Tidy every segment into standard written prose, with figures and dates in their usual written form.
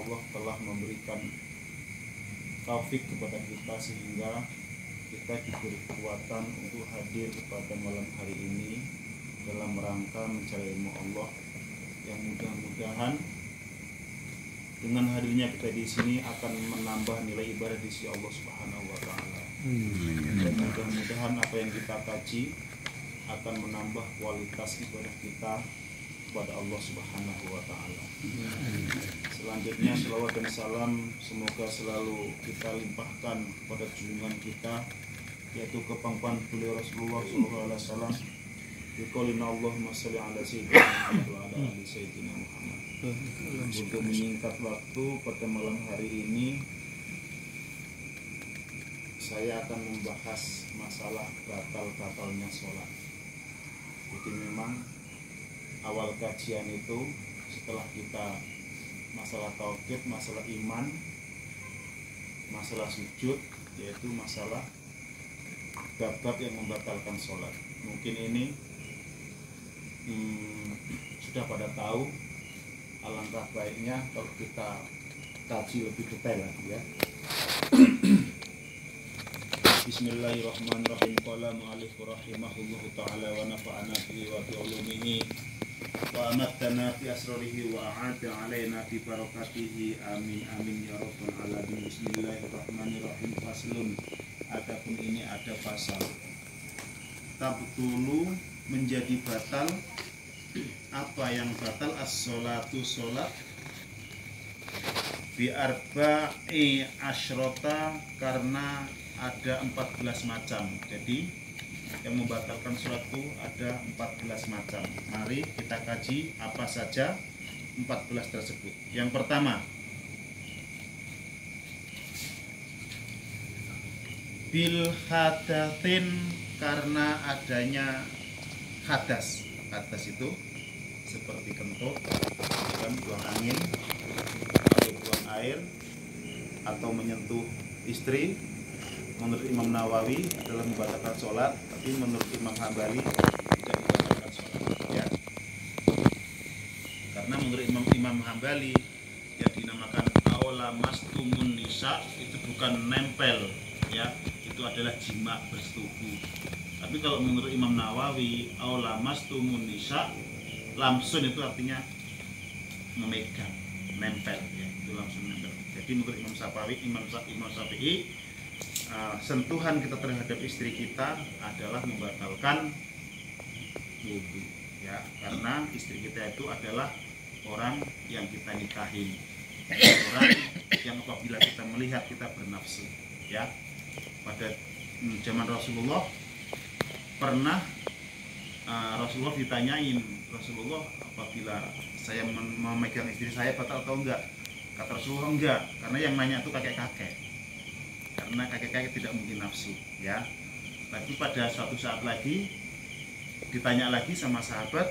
Allah telah memberikan taufik kepada kita sehingga kita diberi kekuatan untuk hadir pada malam hari ini dalam rangka mencari ilmu Allah, yang mudah-mudahan dengan hadirnya kita di sini akan menambah nilai ibadah di sisi Allah Subhanahu wa taala. Dan mudah-mudahan apa yang kita kaji akan menambah kualitas ibadah kita kepada Allah Subhanahu wa taala. Selanjutnya selawat dan salam semoga selalu kita limpahkan kepada junjungan kita, yaitu kepangkuan beliau Rasulullah sallallahu alaihi wasallam. Biqaulina Allahumma shalli ala sayyidina Muhammad wa ala ali sayyidina Muhammad. Untuk menyingkat waktu pada malam hari ini saya akan membahas masalah batal-batalnya sholat. Jadi memang awal kajian itu setelah kita masalah tauhid, masalah iman, masalah sujud, yaitu masalah bab-bab yang membatalkan sholat. Mungkin ini sudah pada tahu, alangkah baiknya kalau kita kaji lebih detail lagi ya. Bismillahirrahmanirrahim. Qala mu'allif rahimahullahu ta'ala wa nafa'ana bihi wa bi ulumihi wa amattana fi asrarihi wa a'ada alaina fi barakatihi, amin amin ya rabbal alamin. Bismillahirrahmanirrahim. Faslun, adapun ini ada pasal tabtulu, menjadi batal. Apa yang batal? As-sholatu, sholat, bi arba'i asyrota, karena ada 14 macam. Jadi yang membatalkan sholat itu ada 14 macam. Mari kita kaji apa saja 14 tersebut. Yang pertama, bil hadatsin, karena adanya hadas. Hadas itu seperti kentut, kan, buang angin atau buang air atau menyentuh istri. Menurut Imam Nawawi adalah membatalkan sholat, tapi menurut Imam Hambali tidak membatalkan sholat ya. Karena menurut Imam Hambali yang dinamakan aula mastumun nisa itu bukan nempel ya, itu adalah jima bersetubuh. Tapi kalau menurut Imam Nawawi aula mastumun nisa, lamsun itu artinya memegang, nempel ya, itu langsung nempel. Jadi menurut Imam Syafi'i sentuhan kita terhadap istri kita adalah membatalkan wudhu ya, karena istri kita itu adalah orang yang kita nikahin, orang yang apabila kita melihat kita bernafsu ya. Pada zaman Rasulullah pernah Rasulullah ditanyain, Rasulullah apabila saya memegang istri saya batal atau enggak? Kata Rasulullah enggak, karena yang nanya itu kakek-kakek, karena kakek-kakek tidak mungkin nafsu ya. Tapi pada suatu saat lagi ditanya lagi sama sahabat,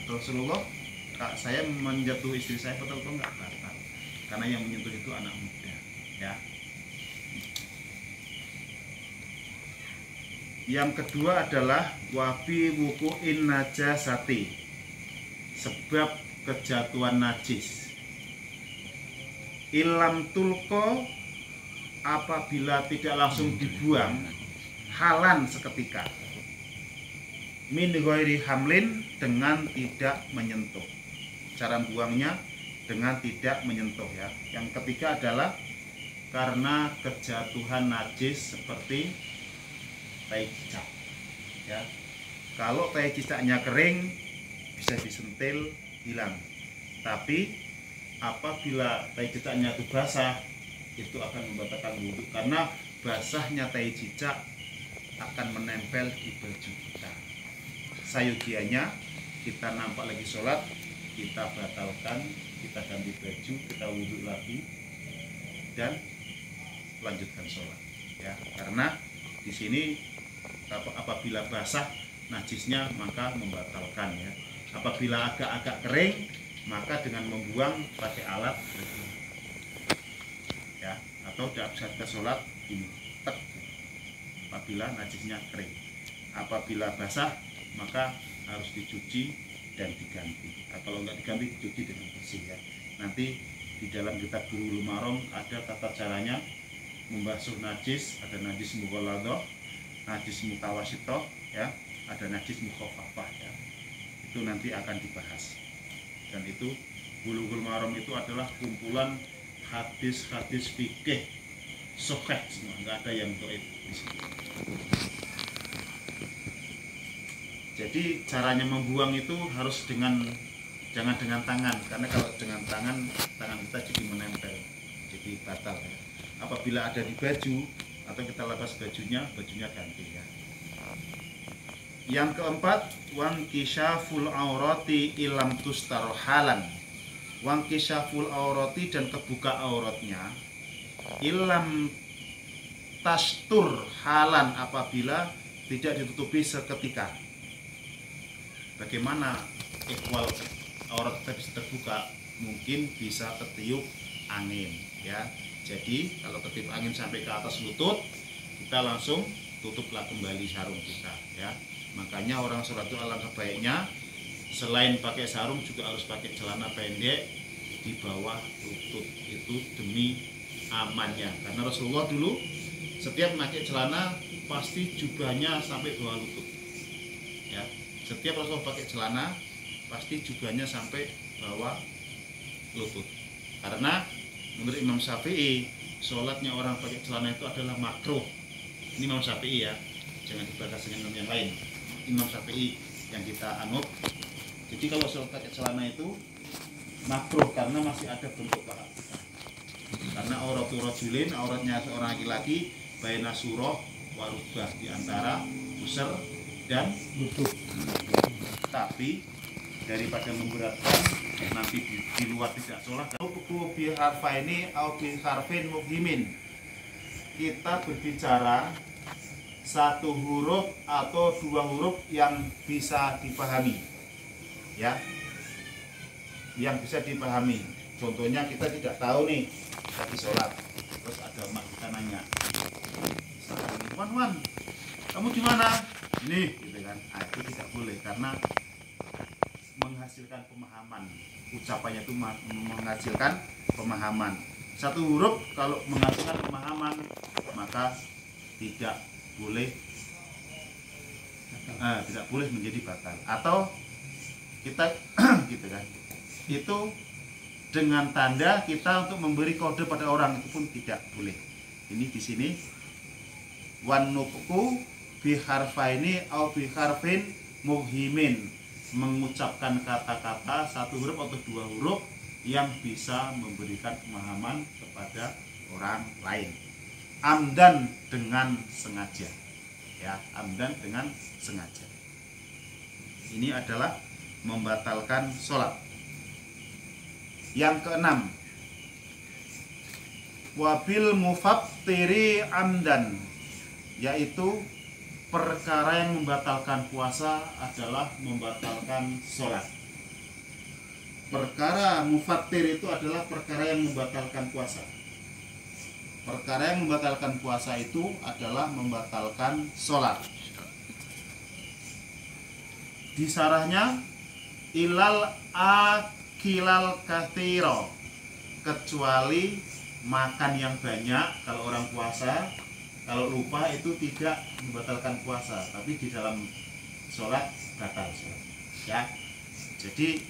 Rasulullah, Kak, saya menyentuh istri saya batal atau enggak? Batal, karena yang menyentuh itu anak muda ya. Yang kedua adalah wafi wuku'in najasati, sebab kejatuhan najis. Ilam tulko, apabila tidak langsung dibuang, halan seketika. Min ghairi hamlin, dengan tidak menyentuh. Cara buangnya dengan tidak menyentuh ya. Yang ketiga adalah karena kejatuhan najis seperti tai cicak ya. Kalau tai cicaknya kering bisa disentil, hilang. Tapi apabila tai cicaknya itu basah, itu akan membatalkan wudhu, karena basahnya tai cicak akan menempel di baju kita. Sayugianya kita nampak lagi sholat, kita batalkan, kita ganti baju, kita wudhu lagi dan lanjutkan sholat ya. Karena di sini apabila basah najisnya maka membatalkan ya. Apabila agak-agak kering maka dengan membuang pakai alat ya, atau saat sholat ini tek, apabila najisnya kering. Apabila basah maka harus dicuci dan diganti. Kalau nggak diganti, dicuci dengan bersih ya. Nanti Di dalam kitab Bulughul Maram ada tata caranya membasuh najis, ada najis mughalladah, najis mutawasithah, ya, ada najis mukhaffafah, ya. Itu nanti akan dibahas. Dan itu Bulughul Maram itu adalah kumpulan hadis-hadis fikih sahih semua, nggak ada yang dhaif di sini. Jadi caranya membuang itu harus jangan dengan tangan, karena kalau dengan tangan kita jadi menempel, jadi batal, ya. Apabila ada di baju atau kita lepas bajunya ganti, ya. Yang keempat, wankishaful aurati ilam tustarohalan. Wankishaful aurati, dan kebuka auratnya ilam tastur halan, apabila tidak ditutupi seketika. Bagaimana ikhwal aurat kita bisa terbuka? Mungkin bisa ketiup angin, ya. Jadi kalau ketiup angin sampai ke atas lutut, kita langsung tutuplah kembali sarung kita, ya. Makanya orang sholat itu alangkah baiknya selain pakai sarung juga harus pakai celana pendek di bawah lutut, itu demi amannya. Karena Rasulullah dulu setiap pakai celana pasti jubahnya sampai bawah lutut, ya. Setiap Rasulullah pakai celana pasti jubahnya sampai bawah lutut. Karena menurut Imam Syafi'i, sholatnya orang pakai celana itu adalah makruh. Ini Imam Syafi'i, ya, jangan dibahas dengan yang lain. Imam Syafi'i yang kita anut. Jadi kalau sholat pakai celana itu makruh karena masih ada bentuk paha kita. Karena auratul rajulin, auratnya seorang laki-laki, baina surah warubah, di antara pusar dan lutut. Tapi daripada memberatkan nanti di luar tidak sholat, bi harfaini au bi harfin mufhimin, kita berbicara satu huruf atau dua huruf yang bisa dipahami, ya, yang bisa dipahami. Contohnya kita tidak tahu nih lagi sholat, terus ada mak kita nanya, Wan, kamu di mana? Nih, gitu kan? Nah, itu tidak boleh karena menghasilkan pemahaman. Ucapannya itu menghasilkan pemahaman. Satu huruf kalau menghasilkan pemahaman maka tidak boleh menjadi batal. Atau kita gitu kan, itu dengan tanda kita untuk memberi kode pada orang, itu pun tidak boleh. Ini di sini wan nutqu bi harfaini au bi harfin muhimin, mengucapkan kata-kata satu huruf atau dua huruf yang bisa memberikan pemahaman kepada orang lain. Amdan, dengan sengaja, ya, amdan dengan sengaja. Ini adalah membatalkan sholat. Yang keenam, wabil mufattiri amdan, yaitu perkara yang membatalkan puasa adalah membatalkan sholat. Perkara mufattir itu adalah perkara yang membatalkan puasa. Perkara yang membatalkan puasa itu adalah membatalkan sholat. Di sarahnya, ilal akilal kathiro, kecuali makan yang banyak. Kalau orang puasa, kalau lupa itu tidak membatalkan puasa, tapi di dalam sholat batal sholat, ya. Jadi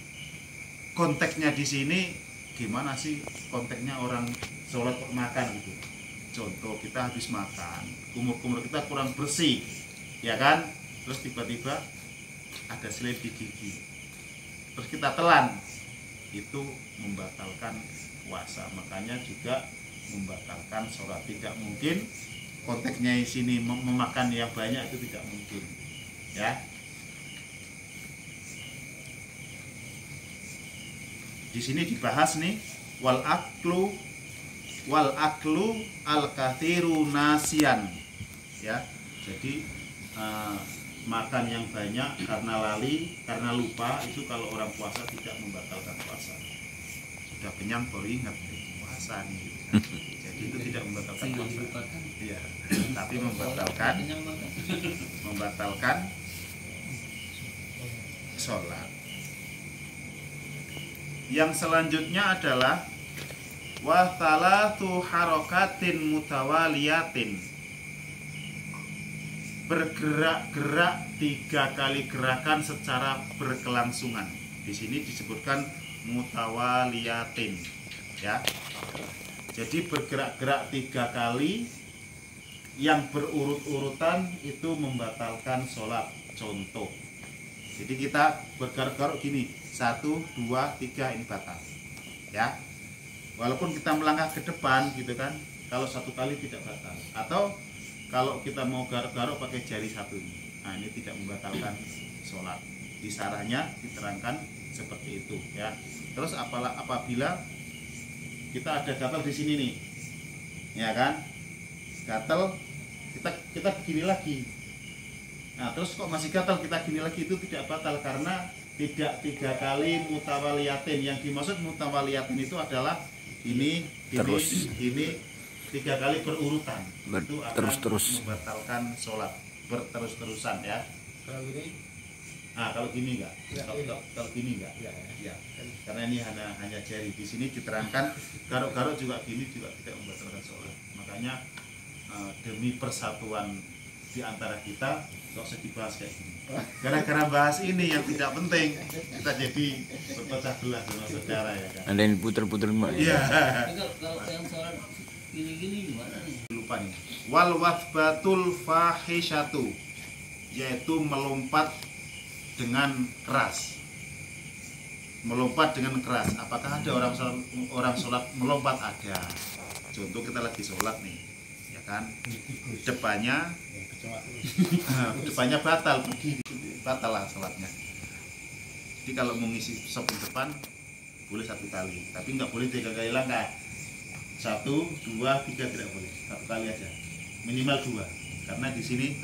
konteksnya di sini gimana sih? Konteksnya orang sholat kok makan gitu. Contoh, kita habis makan, kumur-kumur kita kurang bersih, ya kan? Terus tiba-tiba ada selip di gigi, terus kita telan, itu membatalkan puasa. Makanya juga membatalkan sholat. Tidak mungkin konteksnya di sini memakan yang banyak, itu tidak mungkin, ya. Di sini dibahas nih wal aklu al kathiru nasian, ya. Jadi makan yang banyak karena lali, karena lupa, itu kalau orang puasa tidak membatalkan puasa. Sudah kenyang baru ingat puasa nih, gitu kan. Jadi itu tidak membatalkan puasa, ya, tapi membatalkan sholat. Yang selanjutnya adalah wa thalathu harakatin mutawaliyatin, bergerak-gerak 3 kali gerakan secara berkelangsungan. Di sini disebutkan mutawaliyatin, ya. Jadi bergerak-gerak 3 kali yang berurut-urutan itu membatalkan sholat. Contoh, jadi kita bergerak-gerak gini, 1, 2, 3, ini batal, ya. Walaupun kita melangkah ke depan gitu kan, kalau 1 kali tidak batal. Atau kalau kita mau garuk-garuk pakai jari 1 ini, nah ini tidak membatalkan sholat. Di sarahnya diterangkan seperti itu, ya. Terus apabila kita ada gatal di sini nih, ya kan, gatal, kita gini lagi. Nah terus kok masih gatal, kita gini lagi, itu tidak batal karena tidak 3 kali mutawaliyatin. Yang dimaksud mutawaliyatin itu adalah ini 3 kali berurutan. Itu akan membatalkan sholat berterus-terusan, ya. Kalau gini? Nah kalau gini enggak, Ya, kalau gini enggak, ya. Karena ini hanya jari. Di sini diterangkan garuk-garuk juga gini juga tidak membatalkan sholat. Makanya demi persatuan di antara kita, gak usah dibahas kayak gini. Gara-gara bahas ini yang tidak penting, kita jadi berpecah belah sama saudara, ya kan. Ada yang puter-puter mbak. Iya. Kalau yang sholat gini-gini gimana nih? Lupa nih. Wal wathbatul fahisyatu, yaitu melompat dengan keras. Melompat dengan keras. Apakah ada orang sholat melompat? Ada. Contoh kita lagi sholat nih, ya kan. Depannya batal, batal lah sholatnya. Jadi kalau mau ngisi sop di depan boleh 1 kali, tapi nggak boleh 3 kali langkah. 1, 2, 3 tidak boleh, 1 kali aja, minimal 2, karena di sini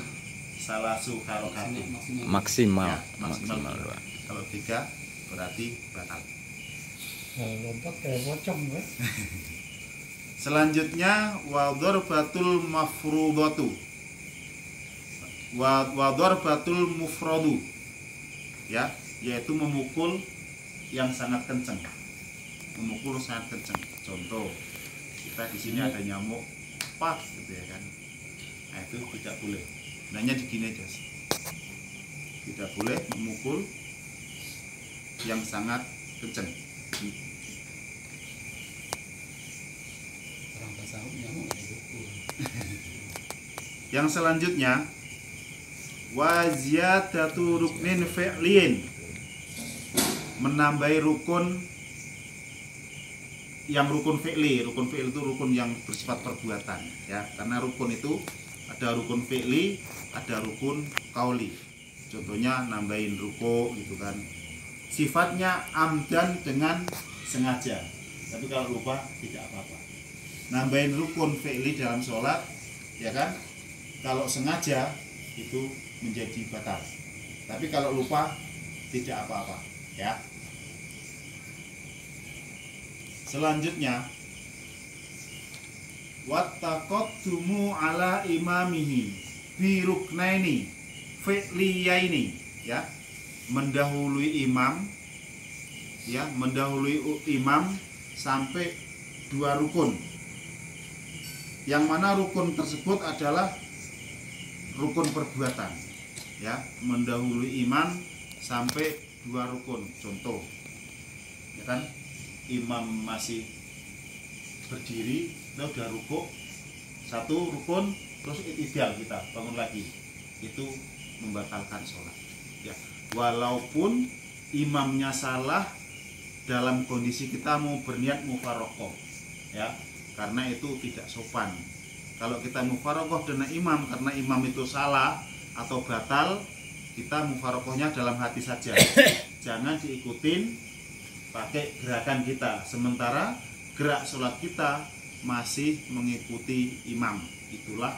salah suharokati Maksimal. ya, maksimal 2. Kalau 3 berarti batal. Lompat kayak pocong ya. Selanjutnya wadharbatul mafrudatu, wadharbatul mufradu, ya, yaitu memukul yang sangat kencang. Memukul sangat kencang. Contoh, kita di sini ada nyamuk, pak, gitu ya kan. Nah itu tidak boleh. Nanya begini aja, tidak boleh memukul yang sangat kencang. Orang tasawuf nyamuk dipukul. Yang selanjutnya waziyadatu ruknin fi'liin, menambahi rukun yang rukun fi'li. Rukun fi'li itu rukun yang bersifat perbuatan, ya. Karena rukun itu ada rukun fi'li, ada rukun qauli. Contohnya nambahin ruku gitu kan. Sifatnya amdan, dengan sengaja. Tapi kalau lupa tidak apa-apa. Nambahin rukun fi'li dalam sholat, ya kan. Kalau sengaja itu menjadi batal. Tapi kalau lupa tidak apa-apa, ya. Selanjutnya wattaqaddumu ala imamihi bi ruknaini fi'liyaini, ya. Mendahului imam, ya, mendahului imam sampai 2 rukun. Yang mana rukun tersebut adalah rukun perbuatan, ya, mendahului imam sampai 2 rukun. Contoh, ya kan, imam masih berdiri, kita udah rukuk 1 rukun, terus i'tidal, kita bangun lagi, itu membatalkan sholat, ya. Walaupun imamnya salah dalam kondisi kita mau berniat mufarokoh, ya, karena itu tidak sopan. Kalau kita mufarokoh dengan imam karena imam itu salah atau batal, kita mufarokohnya dalam hati saja. Jangan diikutin pakai gerakan kita, sementara gerak sholat kita masih mengikuti imam. Itulah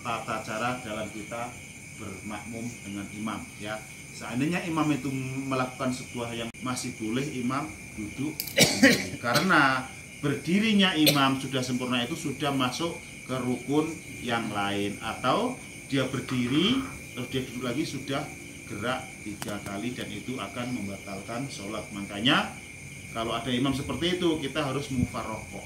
tata cara dalam kita bermakmum dengan imam, ya. Seandainya imam itu melakukan sebuah yang masih boleh, imam duduk karena berdirinya imam sudah sempurna, itu sudah masuk ke rukun yang lain. Atau dia berdiri terus dia duduk lagi, sudah gerak 3 kali, dan itu akan membatalkan sholat. Makanya Kalau ada imam seperti itu, kita harus mufarokoh.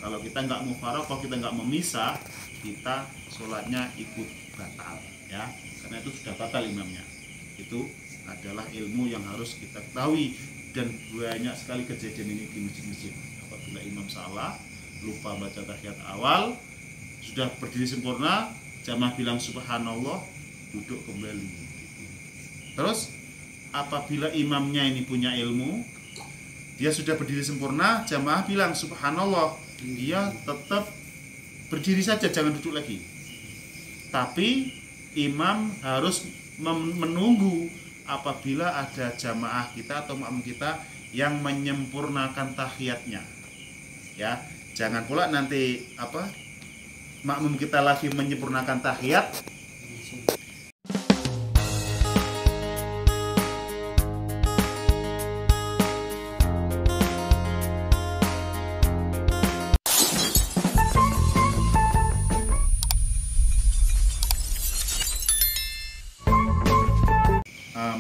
Kalau kita nggak mufarokoh, kita nggak memisah, kita sholatnya ikut batal, ya. Karena itu sudah batal imamnya. Itu adalah ilmu yang harus kita ketahui, dan banyak sekali kejadian ini di masjid-masjid. Apabila imam salah, lupa baca tahiyat awal, sudah berdiri sempurna, jamaah bilang subhanallah, duduk kembali. Terus apabila imamnya ini punya ilmu, dia sudah berdiri sempurna, jamaah bilang subhanallah, dia tetap berdiri saja, jangan duduk lagi. Tapi imam harus menunggu apabila ada jamaah kita atau makmum kita yang menyempurnakan tahiyatnya, ya. Jangan pula nanti makmum kita lagi menyempurnakan tahiyat,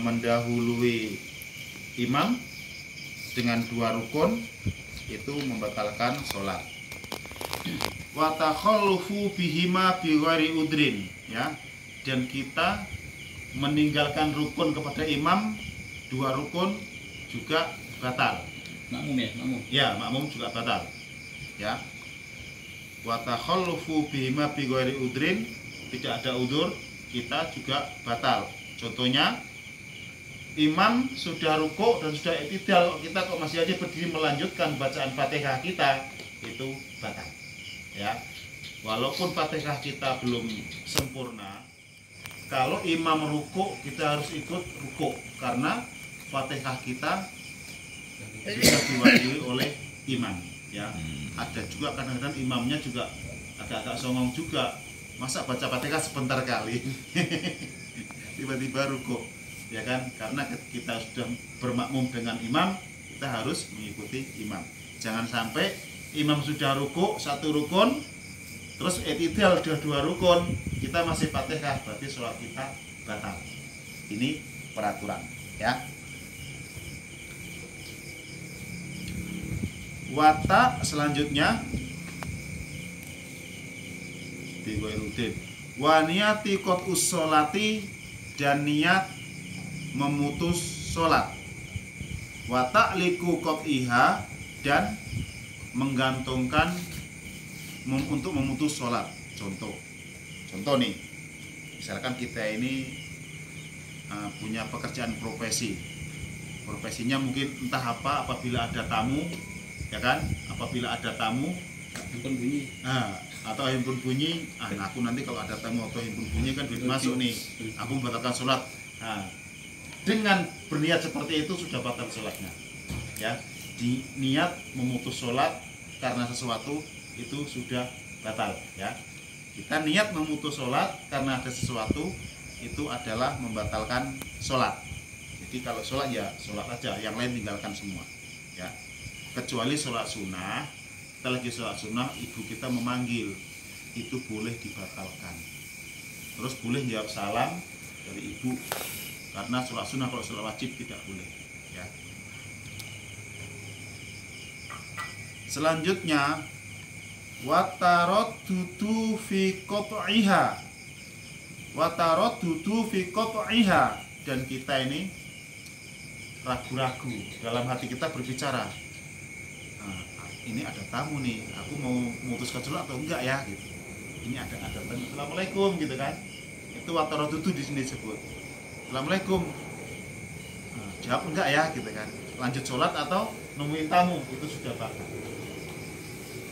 mendahului imam dengan 2 rukun, itu membatalkan sholat. Wa takhallufu bihima bi ghairi udrin, ya. Dan kita meninggalkan rukun kepada imam, 2 rukun juga batal. Makmum ya, makmum. Ya, makmum juga batal. Ya. Wa takhallufu bihima bi ghairi udrin, tidak ada udzur, kita juga batal. Contohnya, imam sudah rukuk dan sudah i'tidal, kita kok masih aja berdiri melanjutkan bacaan Fatihah kita, itu batal, ya. Walaupun Fatihah kita belum sempurna, kalau imam rukuk kita harus ikut rukuk, karena Fatihah kita sudah diwakili oleh imam, ya. Ada juga kadang-kadang imamnya juga agak-agak songong juga, masa baca Fatihah sebentar kali tiba-tiba rukuk, ya kan? Karena kita sudah bermakmum dengan imam, kita harus mengikuti imam. Jangan sampai imam sudah rukuk 1 rukun, terus i'tidal sudah 2 rukun, kita masih Fatihah, berarti sholat kita batal. Ini peraturan, ya. Wata selanjutnya biwairuddin wa niyati qat'us sholati, dan niat memutus sholat. Wa ta'liqu qat'iha, dan menggantungkan untuk memutus sholat. Contoh nih, misalkan kita ini punya pekerjaan profesinya mungkin entah apa, apabila ada tamu, ya kan, apabila ada tamu Handphone bunyi. Atau handphone bunyi, nah aku nanti kalau ada tamu atau handphone bunyi kan duit masuk nih, aku membatalkan sholat. Dengan berniat seperti itu sudah batal sholatnya, ya. Di niat memutus sholat karena sesuatu itu sudah batal, ya. Kita niat memutus sholat karena ada sesuatu, itu adalah membatalkan sholat. Jadi kalau sholat ya sholat aja, yang lain tinggalkan semua, ya. Kecuali sholat sunnah, kita lagi sholat sunnah, ibu kita memanggil, itu boleh dibatalkan. Terus boleh jawab salam dari ibu, karena sholat sunnah, kalau sholat wajib tidak boleh, ya. Selanjutnya, wataraddudu fi qat'iha, dan kita ini ragu-ragu dalam hati kita berbicara, ini ada tamu nih, aku mau memutuskan sholat atau enggak ya, gitu. Ini ada tamu, assalamualaikum, gitu kan. Itu wataraddudu di sini disebut. Assalamualaikum, jawab enggak ya, gitu kan. Lanjut sholat atau nemuin tamu, itu sudah batal.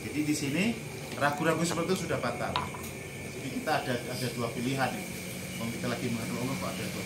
Jadi di sini ragu-ragu seperti itu sudah batal. Jadi kita ada 2 pilihan. Kalau kita lagi menghadap Allah, kok ada 2